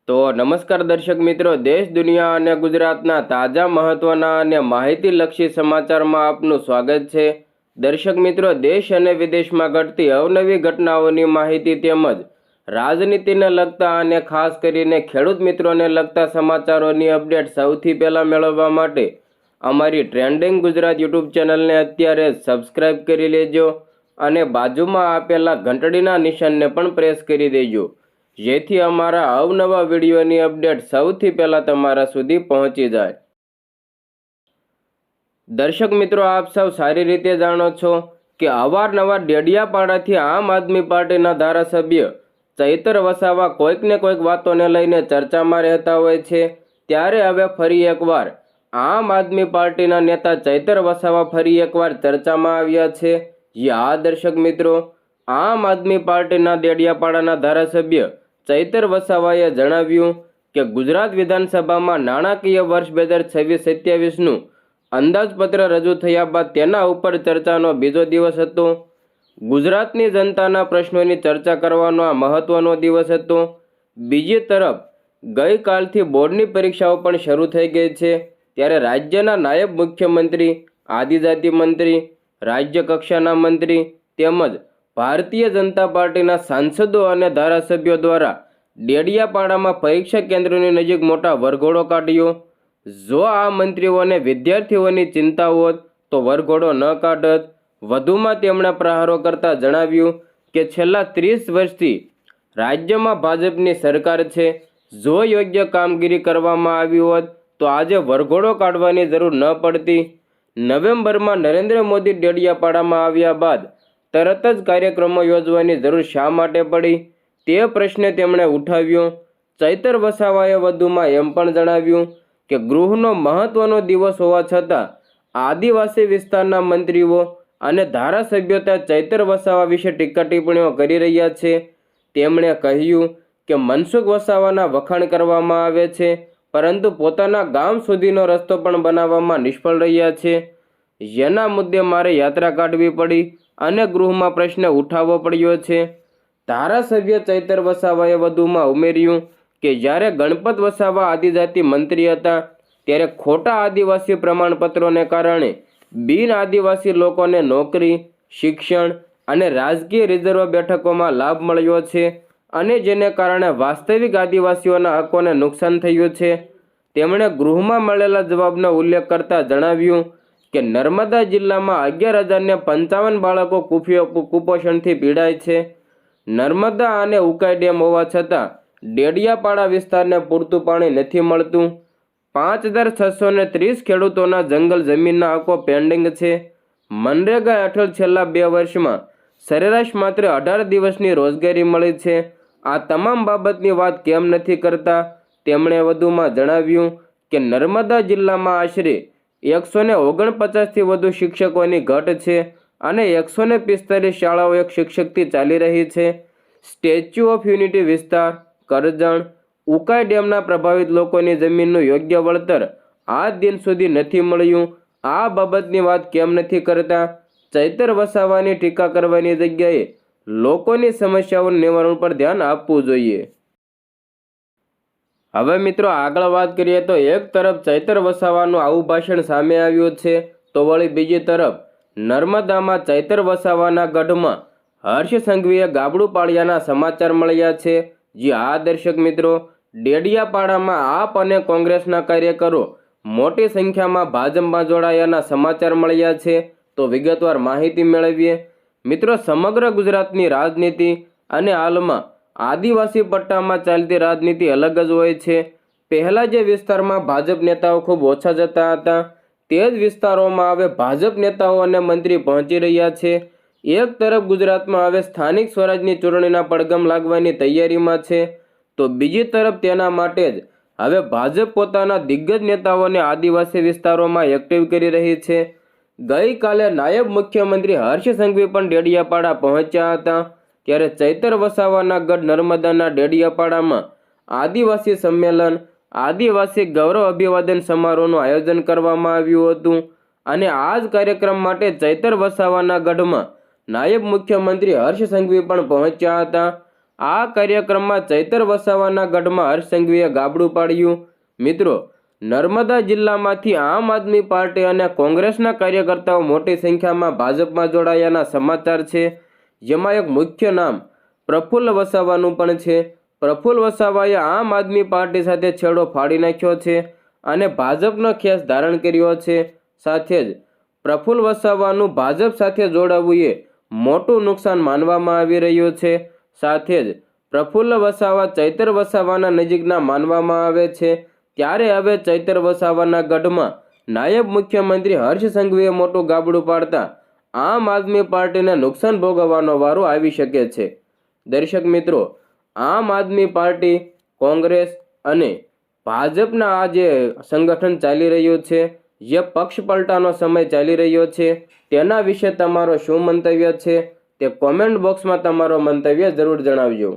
તો નમસ્કાર દર્શક મિત્રો, દેશ દુનિયા અને ગુજરાતના તાજા મહત્વના અને માહિતીલક્ષી સમાચારમાં આપનું સ્વાગત છે। દર્શક મિત્રો, દેશ અને વિદેશમાં ઘટતી અવનવી ઘટનાઓની માહિતી તેમજ રાજનીતિને લગતા અને ખાસ કરીને ખેડૂત મિત્રોને લગતા સમાચારોની અપડેટ સૌથી પહેલાં મેળવવા માટે અમારી ટ્રેન્ડિંગ ગુજરાત યુટ્યુબ ચેનલને અત્યારે સબસ્ક્રાઇબ કરી લેજો અને બાજુમાં આપેલા ઘંટડીના નિશાનને પણ પ્રેસ કરી દેજો, જેથી અમારા અવનવા વિડીયોની અપડેટ સૌથી પહેલાં તમારા સુધી પહોંચી જાય। દર્શક મિત્રો, આપ સૌ સારી રીતે જાણો છો કે અવારનવાર ડેડિયાપાડાથી આમ આદમી પાર્ટીના ધારાસભ્ય ચૈતર વસાવા કોઈક ને કોઈક વાતોને લઈને ચર્ચામાં રહેતા હોય છે। ત્યારે હવે ફરી એકવાર આમ આદમી પાર્ટીના નેતા ચૈતર વસાવા ફરી એકવાર ચર્ચામાં આવ્યા છે। આ દર્શક મિત્રો, આમ આદમી પાર્ટીના ડેડિયાપાડાના ધારાસભ્ય ચૈતર વસાવાએ જણાવ્યું કે ગુજરાત વિધાનસભામાં નાણાકીય વર્ષ 2026-27નું અંદાજપત્ર રજૂ થયા બાદ તેના ઉપર ચર્ચાનો બીજો દિવસ હતો। ગુજરાતની જનતાના પ્રશ્નોની ચર્ચા કરવાનો આ મહત્વનો દિવસ હતો। બીજી તરફ ગઈકાલથી બોર્ડની પરીક્ષાઓ પણ શરૂ થઈ ગઈ છે। ત્યારે રાજ્યના નાયબ મુખ્યમંત્રી, આદિજાતિ મંત્રી, રાજ્ય કક્ષાના મંત્રી તેમજ ભારતીય જનતા પાર્ટીના સાંસદો અને ધારાસભ્યો દ્વારા ડેડિયાપાડામાં પરીક્ષા કેન્દ્રોની નજીક મોટા વરઘોડો કાઢ્યો। જો આ મંત્રીઓને વિદ્યાર્થીઓની ચિંતા હોત તો વરઘોડો ન કાઢત। વધુમાં તેમણે પ્રહારો કરતા જણાવ્યું કે છેલ્લા 30 વર્ષથી રાજ્યમાં ભાજપની સરકાર છે। જો યોગ્ય કામગીરી કરવામાં આવી હોત તો આજે વરઘોડો કાઢવાની જરૂર ન પડતી। નવેમ્બરમાં નરેન્દ્ર મોદી ડેડિયાપાડામાં આવ્યા બાદ તરત જ કાર્યક્રમો યોજવાની જરૂર શા માટે પડી, તે પ્રશ્ને તેમણે ઉઠાવ્યો। ચૈતર વસાવાએ વધુમાં એમ પણ જણાવ્યું કે ગૃહનો મહત્વનો દિવસ હોવા છતાં આદિવાસી વિસ્તારના મંત્રીઓ અને ધારાસભ્યો ચૈતર વસાવા વિશે ટીકા ટિપ્પણીઓ કરી રહ્યા છે। તેમણે કહ્યું કે મનસુખ વસાવાના વખાણ કરવામાં આવે છે, પરંતુ પોતાના ગામ સુધીનો રસ્તો પણ બનાવવામાં નિષ્ફળ રહ્યા છે। જેના મુદ્દે મારે યાત્રા કાઢવી પડી અને ગૃહમાં પ્રશ્ન ઉઠાવવો પડ્યો છે। ધારાસભ્ય ચૈતર વસાવાએ વધુમાં ઉમેર્યું કે જ્યારે ગણપત વસાવા આદિજાતિ મંત્રી હતા ત્યારે ખોટા આદિવાસી પ્રમાણપત્રોને કારણે બિન આદિવાસી લોકોને નોકરી, શિક્ષણ અને રાજકીય રિઝર્વ બેઠકોમાં લાભ મળ્યો છે અને જેને કારણે વાસ્તવિક આદિવાસીઓના હકોને નુકસાન થયું છે। તેમણે ગૃહમાં મળેલા જવાબનો ઉલ્લેખ કરતા જણાવ્યું કે નર્મદા જિલ્લામાં 11,055 બાળકો કુપોષણથી પીડાય છે। નર્મદા અને ઉકાઈ ડેમ હોવા છતાં ડેડિયાપાડા વિસ્તારને પૂરતું પાણી નથી મળતું। 5,630 ખેડૂતોના જંગલ જમીનના હકો પેન્ડિંગ છે। મનરેગા હેઠળ છેલ્લા 2 વર્ષમાં સરેરાશ માત્ર 18 દિવસની રોજગારી મળી છે। આ તમામ બાબતની વાત કેમ નથી કરતા? તેમણે વધુમાં જણાવ્યું કે નર્મદા જિલ્લામાં આશરે 149થી વધુ શિક્ષકોની ઘટ છે અને 145 શાળાઓ એક શિક્ષકથી ચાલી રહી છે। સ્ટેચ્યુ ઓફ યુનિટી વિસ્તાર, કરજણ, ઉકાઈ ડેમના પ્રભાવિત લોકોની જમીનનું યોગ્ય વળતર આજ દિન સુધી નથી મળ્યું। આ બાબતની વાત કેમ નથી કરતા? ચૈતર વસાવાની ટીકા કરવાની જગ્યાએ લોકોની સમસ્યાઓના નિવારણ પર ધ્યાન આપવું જોઈએ। હવે મિત્રો, આગળ વાત કરીએ તો એક તરફ ચૈતર વસાવાનું આવું ભાષણ સામે આવ્યું છે તો વળી બીજી તરફ નર્મદામાં ચૈતર વસાવાના ગઢમાં હર્ષ સંઘવીએ ગાબડું પાડ્યાના સમાચાર મળ્યા છે। આ દર્શક મિત્રો, ડેડિયાપાડામાં આપ અને કોંગ્રેસના કાર્યકરો મોટી સંખ્યામાં ભાજપમાં જોડાયાના સમાચાર મળ્યા છે। તો વિગતવાર માહિતી મેળવીએ। મિત્રો, સમગ્ર ગુજરાતની રાજનીતિ અને હાલમાં આદિવાસી પટ્ટામાં ચાલતી રાજનીતિ અલગ જ હોય છે। પહેલા જે વિસ્તારમાં ભાજપ નેતાઓ ખૂબ ઓછા જતા હતા તે જ વિસ્તારોમાં હવે ભાજપ નેતાઓ અને મંત્રી પહોંચી રહ્યા છે। એક તરફ ગુજરાતમાં હવે સ્થાનિક સ્વરાજની ચૂંટણીના પડઘમ લાગવાની તૈયારીમાં છે તો બીજી તરફ તેના માટે જ હવે ભાજપ પોતાના દિગ્ગજ નેતાઓને આદિવાસી વિસ્તારોમાં એક્ટિવ કરી રહી છે। ગઈકાલે નાયબ મુખ્યમંત્રી હર્ષ સંઘવી પણ ડેડિયાપાડા પહોંચ્યા હતા। ત્યારે ચૈતર વસાવાના ગઢ નર્મદાના ડેડિયાપાડામાં આદિવાસી સંમેલન, આદિવાસી ગૌરવ અભિવાદન સમારોહનું આયોજન કરવામાં આવ્યું હતું અને આ જ કાર્યક્રમ માટે ચૈતર વસાવાના ગઢમાં નાયબ મુખ્યમંત્રી હર્ષ સંઘવી પણ પહોંચ્યા હતા આ કાર્યક્રમમાં ચૈતર વસાવાના ગઢમાં હર્ષ સંઘવીએ ગાબડું પાડ્યું. મિત્રો, નર્મદા જિલ્લામાંથી આમ આદમી પાર્ટી અને કોંગ્રેસના કાર્યકર્તાઓ મોટી સંખ્યામાં ભાજપમાં જોડાયાના સમાચાર છે, જેમાં એક મુખ્ય નામ પ્રફુલ્લ વસાવાનું પણ છે. પ્રફુલ્લ વસાવાએ આમ આદમી પાર્ટી સાથે છેડો ફાડી નાખ્યો છે અને ભાજપનો ખેસ ધારણ કર્યો છે. સાથે જ પ્રફુલ્લ વસાવાનું ભાજપ સાથે જોડાવવું એ મોટું નુકસાન માનવામાં આવી રહ્યું છે. સાથે જ પ્રફુલ્લ વસાવા ચૈતર વસાવાના નજીકના માનવામાં આવે છે. ત્યારે હવે ચૈતર વસાવાના ગઢમાં નાયબ મુખ્યમંત્રી હર્ષ સંઘવીએ મોટું ગાબડું પાડતા આમ આદમી પાર્ટીને નુકસાન ભોગવવાનો વારો આવી શકે છે. દર્શક મિત્રો, આમ આદમી પાર્ટી, કોંગ્રેસ અને ભાજપના આ જે સંગઠન ચાલી રહ્યું છે, જે પક્ષ પલટાનો સમય ચાલી રહ્યો છે, તેના વિશે તમારો શું મંતવ્ય છે તે કોમેન્ટ બોક્સમાં તમારો મંતવ્ય જરૂર જણાવજો.